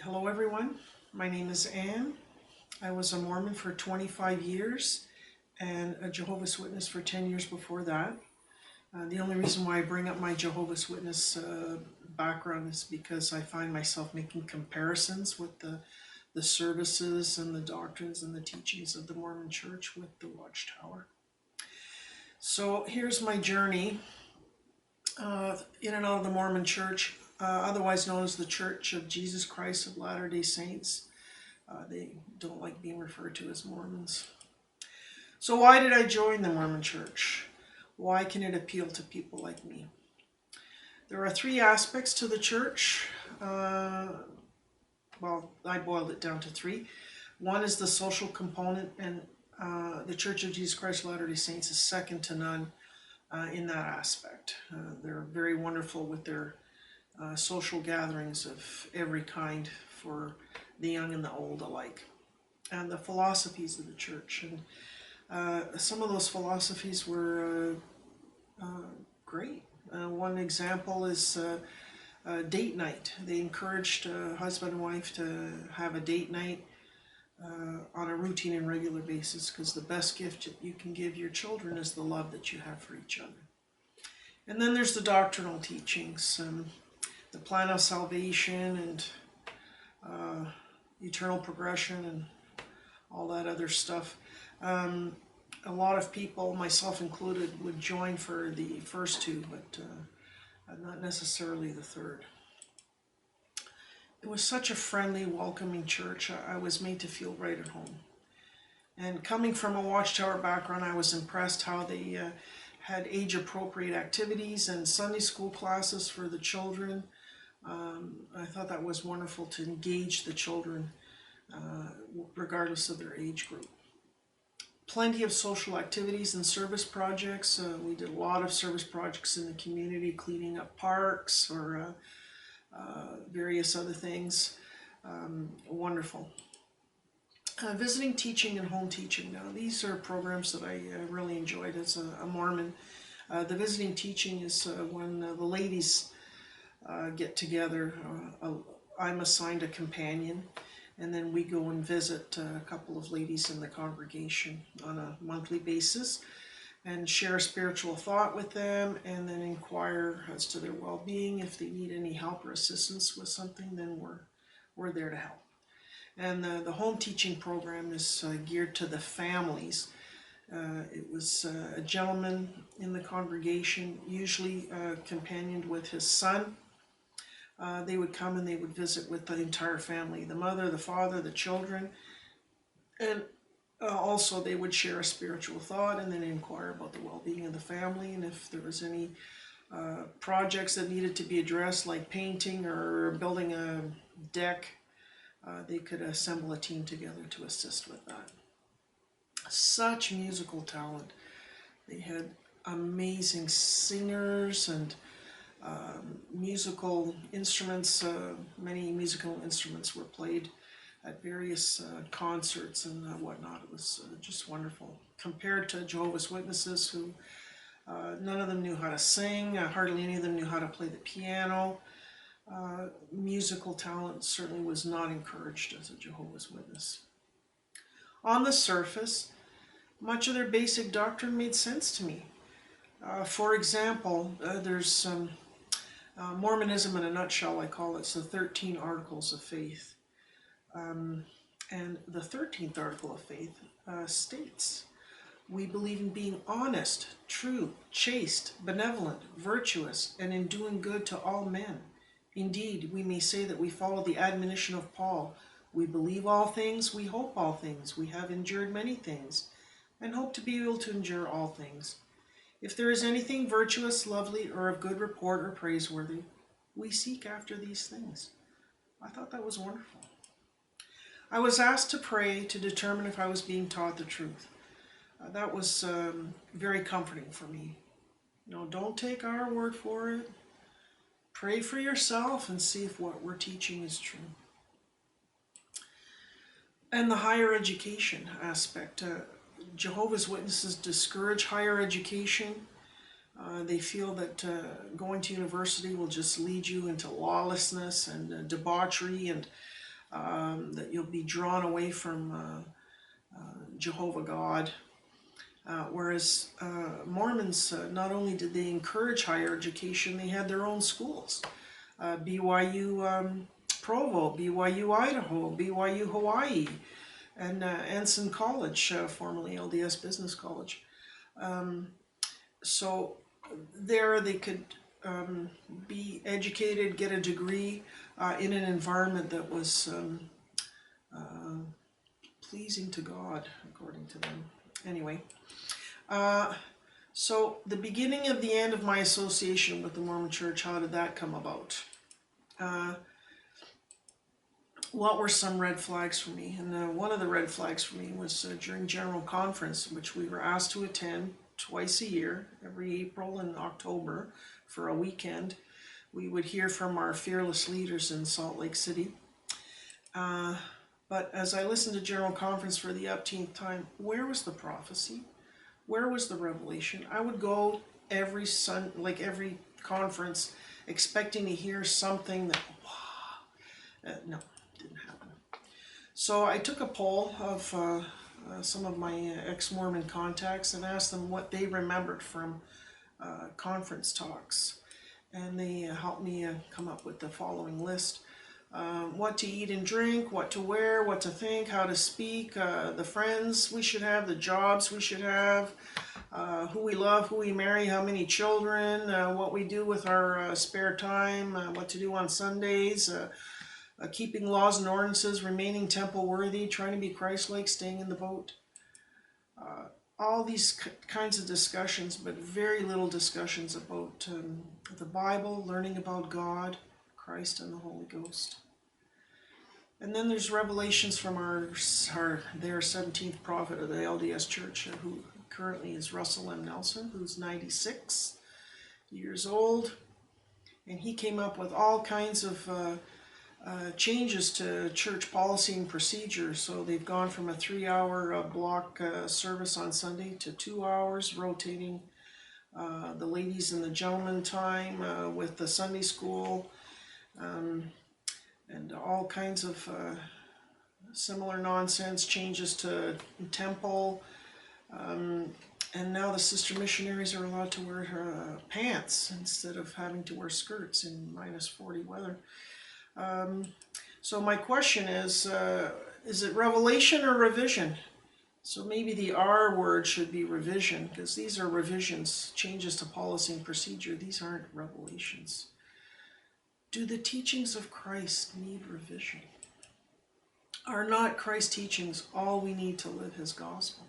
Hello everyone, my name is Anne. I was a Mormon for 25 years and a Jehovah's Witness for 10 years before that. The only reason why I bring up my Jehovah's Witness background is because I find myself making comparisons with the services and the doctrines and the teachings of the Mormon Church with the Watchtower. So here's my journey in and out of the Mormon Church, otherwise known as the Church of Jesus Christ of Latter-day Saints. They don't like being referred to as Mormons. So why did I join the Mormon Church? Why can it appeal to people like me? There are three aspects to the church. Well, I boiled it down to three. One is the social component, and the Church of Jesus Christ of Latter-day Saints is second to none in that aspect. They're very wonderful with their social gatherings of every kind for the young and the old alike, and the philosophies of the church. And some of those philosophies were great. One example is date night. They encouraged husband and wife to have a date night on a routine and regular basis, because the best gift that you can give your children is the love that you have for each other. And then there's the doctrinal teachings, the plan of salvation and eternal progression and all that other stuff. A lot of people, myself included, would join for the first two, but not necessarily the third. It was such a friendly, welcoming church. I was made to feel right at home. And coming from a Watchtower background, I was impressed how they had age-appropriate activities and Sunday school classes for the children. I thought that was wonderful to engage the children regardless of their age group. Plenty of social activities and service projects. We did a lot of service projects in the community, cleaning up parks or various other things. Wonderful. Visiting teaching and home teaching. Now, these are programs that I really enjoyed as a Mormon. The visiting teaching is when the ladies get together. I'm assigned a companion, and then we go and visit a couple of ladies in the congregation on a monthly basis and share a spiritual thought with them, and then inquire as to their well-being. If they need any help or assistance with something, then we're there to help. And the home teaching program is geared to the families. It was a gentleman in the congregation, usually companioned with his son. They would come and they would visit with the entire family, the mother, the father, the children, and also they would share a spiritual thought and then inquire about the well-being of the family, and if there was any projects that needed to be addressed, like painting or building a deck, they could assemble a team together to assist with that. Such musical talent. They had amazing singers and musical instruments. Many musical instruments were played at various concerts and whatnot. It was just wonderful. Compared to Jehovah's Witnesses, who none of them knew how to sing, hardly any of them knew how to play the piano. Musical talent certainly was not encouraged as a Jehovah's Witness. On the surface, much of their basic doctrine made sense to me. For example, there's Mormonism in a nutshell, I call it. It's the 13 Articles of Faith. And the 13th Article of Faith states, we believe in being honest, true, chaste, benevolent, virtuous, and in doing good to all men. Indeed, we may say that we follow the admonition of Paul. We believe all things, we hope all things, we have endured many things, and hope to be able to endure all things. If there is anything virtuous, lovely, or of good report or praiseworthy, we seek after these things. I thought that was wonderful. I was asked to pray to determine if I was being taught the truth. That was very comforting for me. Don't take our word for it. Pray for yourself and see if what we're teaching is true. And the higher education aspect. Jehovah's Witnesses discourage higher education. They feel that going to university will just lead you into lawlessness and debauchery and that you'll be drawn away from Jehovah God. Whereas Mormons, not only did they encourage higher education, they had their own schools. BYU Provo, BYU Idaho, BYU Hawaii, and Anson College, formerly LDS Business College. So there they could be educated, get a degree in an environment that was pleasing to God, according to them. Anyway, so the beginning of the end of my association with the Mormon Church, how did that come about? What were some red flags for me? And one of the red flags for me was during General Conference, which we were asked to attend twice a year, every April and October, for a weekend. We would hear from our fearless leaders in Salt Lake City. But as I listened to General Conference for the upteenth time, where was the prophecy? Where was the revelation? I would go every every conference, expecting to hear something that, wow, no, didn't happen. So I took a poll of some of my ex-Mormon contacts and asked them what they remembered from conference talks. And they helped me come up with the following list. What to eat and drink, what to wear, what to think, how to speak, the friends we should have, the jobs we should have, who we love, who we marry, how many children, what we do with our spare time, what to do on Sundays, keeping laws and ordinances, remaining temple worthy, trying to be Christ-like, staying in the boat. All these kinds of discussions, but very little discussions about the Bible, learning about God, Christ, and the Holy Ghost. And then there's revelations from their 17th prophet of the LDS Church, who currently is Russell M. Nelson, who's 96 years old. And he came up with all kinds of changes to church policy and procedure. So they've gone from a 3-hour block service on Sunday to 2 hours, rotating the ladies and the gentlemen time with the Sunday school, and all kinds of similar nonsense, changes to temple. And now the sister missionaries are allowed to wear pants instead of having to wear skirts in -40 weather. So my question is it revelation or revision? So maybe the R word should be revision, because these are revisions, changes to policy and procedure. These aren't revelations. Do the teachings of Christ need revision? Are not Christ's teachings all we need to live his gospel?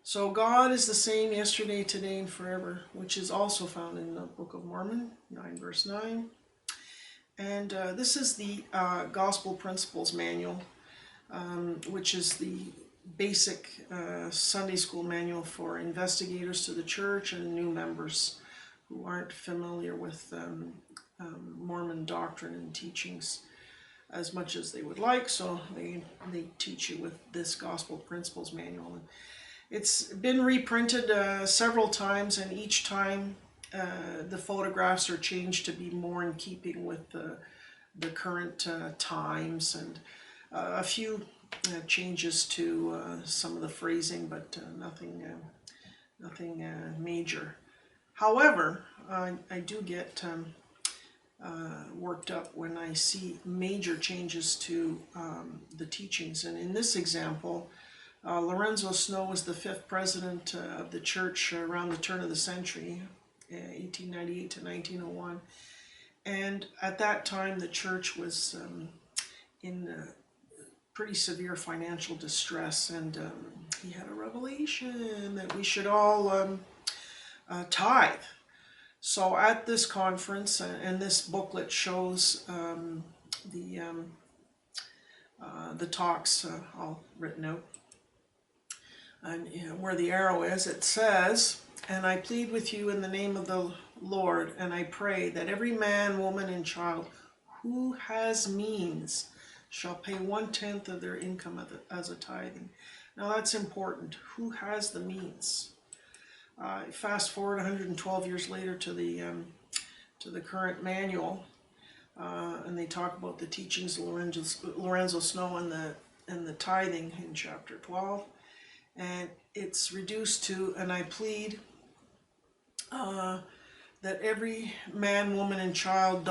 So God is the same yesterday, today, and forever, which is also found in the Book of Mormon, 9 verse 9. And this is the Gospel Principles Manual, which is the basic Sunday school manual for investigators to the church and new members who aren't familiar with Mormon doctrine and teachings as much as they would like. So they teach you with this Gospel Principles Manual. And it's been reprinted several times, and each time the photographs are changed to be more in keeping with the current times, and a few changes to some of the phrasing, but nothing major. However, I do get worked up when I see major changes to the teachings. And in this example, Lorenzo Snow was the 5th president of the church around the turn of the century, 1898 to 1901. And at that time, the church was in pretty severe financial distress, and he had a revelation that we should all tithe. So at this conference, and this booklet shows the talks all written out, and where the arrow is, it says, "And I plead with you in the name of the Lord, and I pray that every man, woman, and child who has means shall pay 1/10 of their income as a tithing." Now that's important. Who has the means? Fast forward 112 years later to the current manual. and they talk about the teachings of Lorenzo Snow and the tithing in chapter 12. And it's reduced to, and I plead that every man, woman, and child, ...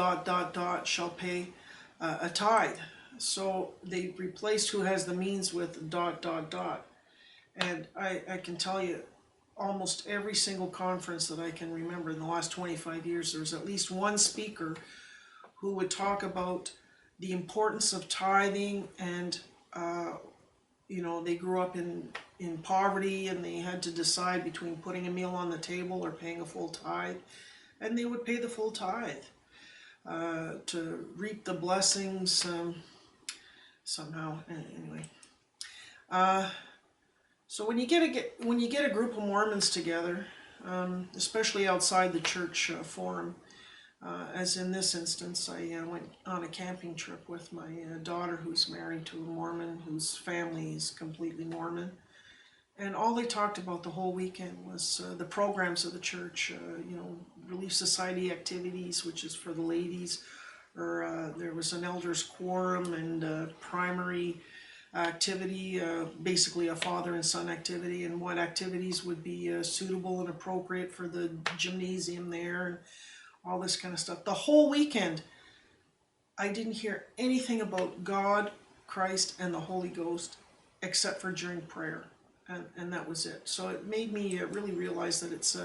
shall pay a tithe. So they replaced who has the means with ... And I can tell you, almost every single conference that I can remember in the last 25 years, there's at least one speaker who would talk about the importance of tithing, and they grew up in poverty, and they had to decide between putting a meal on the table or paying a full tithe, and they would pay the full tithe to reap the blessings somehow. Anyway, so when you get a group of Mormons together, especially outside the church forum, as in this instance, I went on a camping trip with my daughter, who's married to a Mormon, whose family is completely Mormon. And all they talked about the whole weekend was the programs of the church, Relief Society activities, which is for the ladies, or there was an elders quorum and primary activity, basically a father and son activity, and what activities would be suitable and appropriate for the gymnasium there, and all this kind of stuff. The whole weekend, I didn't hear anything about God, Christ, and the Holy Ghost, except for during prayer, and that was it. So it made me really realize that it's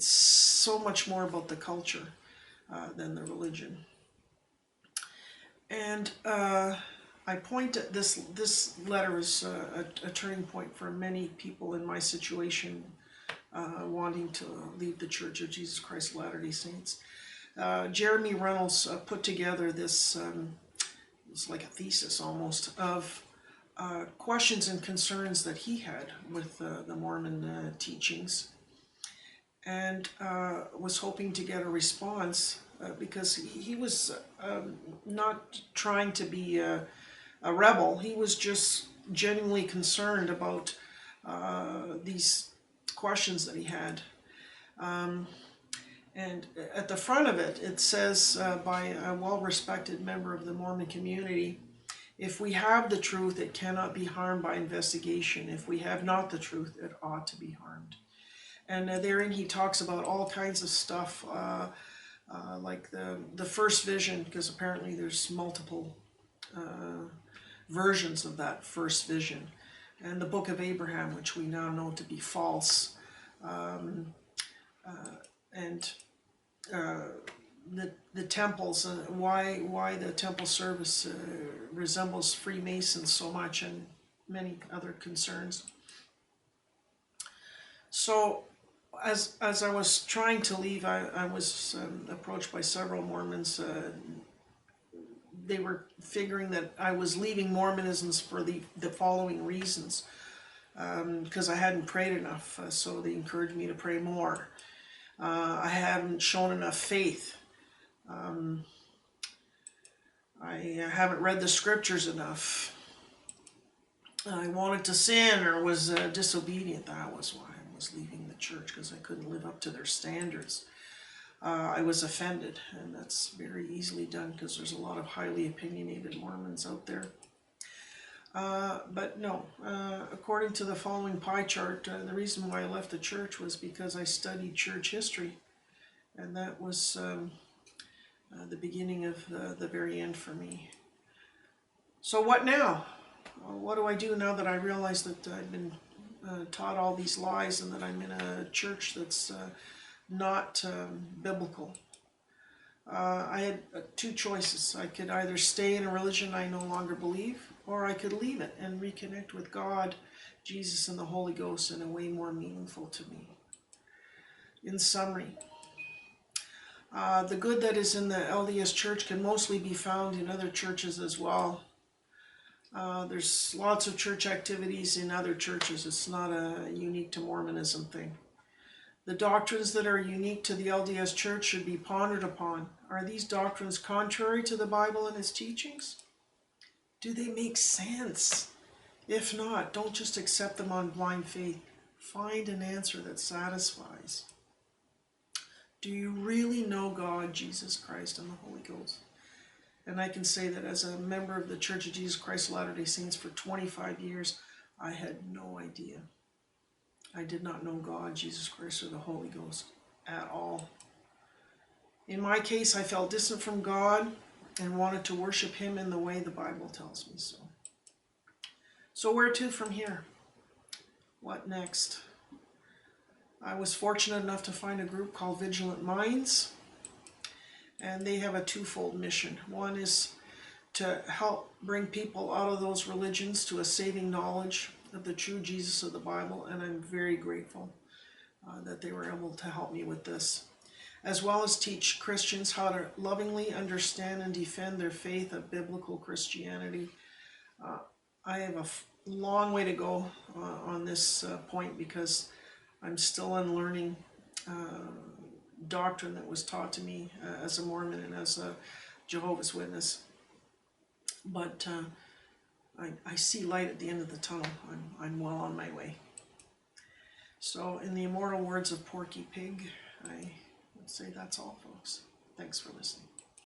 so much more about the culture than the religion. And I point at this letter is a turning point for many people in my situation, wanting to leave the Church of Jesus Christ of Latter-day Saints. Jeremy Reynolds put together this, it's like a thesis almost, of questions and concerns that he had with the Mormon teachings, and was hoping to get a response because he was not trying to be a rebel. He was just genuinely concerned about these questions that he had. And at the front of it, it says by a well-respected member of the Mormon community, if we have the truth, it cannot be harmed by investigation. If we have not the truth, it ought to be harmed. And therein he talks about all kinds of stuff, like the first vision, because apparently there's multiple versions of that first vision, and the Book of Abraham, which we now know to be false, and the temples, why the temple service resembles Freemasons so much, and many other concerns. So as I was trying to leave, I was approached by several Mormons. They were figuring that I was leaving Mormonism for the following reasons, because I hadn't prayed enough, so they encouraged me to pray more. I haven't shown enough faith. I haven't read the scriptures enough. I wanted to sin or was disobedient. That was why I was leaving the church, because I couldn't live up to their standards. I was offended, and that's very easily done because there's a lot of highly opinionated Mormons out there. But no, according to the following pie chart, the reason why I left the church was because I studied church history, and that was the beginning of the very end for me. So what now? What do I do now that I realize that I've been taught all these lies and that I'm in a church that's not biblical? I had two choices. I could either stay in a religion I no longer believe, or I could leave it and reconnect with God, Jesus, and the Holy Ghost in a way more meaningful to me. In summary, the good that is in the LDS Church can mostly be found in other churches as well. There's lots of church activities in other churches. It's not a unique to Mormonism thing. The doctrines that are unique to the LDS Church should be pondered upon. Are these doctrines contrary to the Bible and its teachings? Do they make sense? If not, don't just accept them on blind faith. Find an answer that satisfies. Do you really know God, Jesus Christ, and the Holy Ghost? And I can say that as a member of the Church of Jesus Christ of Latter-day Saints for 25 years, I had no idea. I did not know God, Jesus Christ, or the Holy Ghost at all. In my case, I felt distant from God and wanted to worship Him in the way the Bible tells me so. So where to from here? What next? I was fortunate enough to find a group called Vigilant Minds, and they have a twofold mission. One is to help bring people out of those religions to a saving knowledge of the true Jesus of the Bible, and I'm very grateful that they were able to help me with this, as well as teach Christians how to lovingly understand and defend their faith of biblical Christianity. I have a long way to go on this point because I'm still unlearning doctrine that was taught to me as a Mormon and as a Jehovah's Witness. But I see light at the end of the tunnel. I'm well on my way. So in the immortal words of Porky Pig, I would say that's all, folks. Thanks for listening.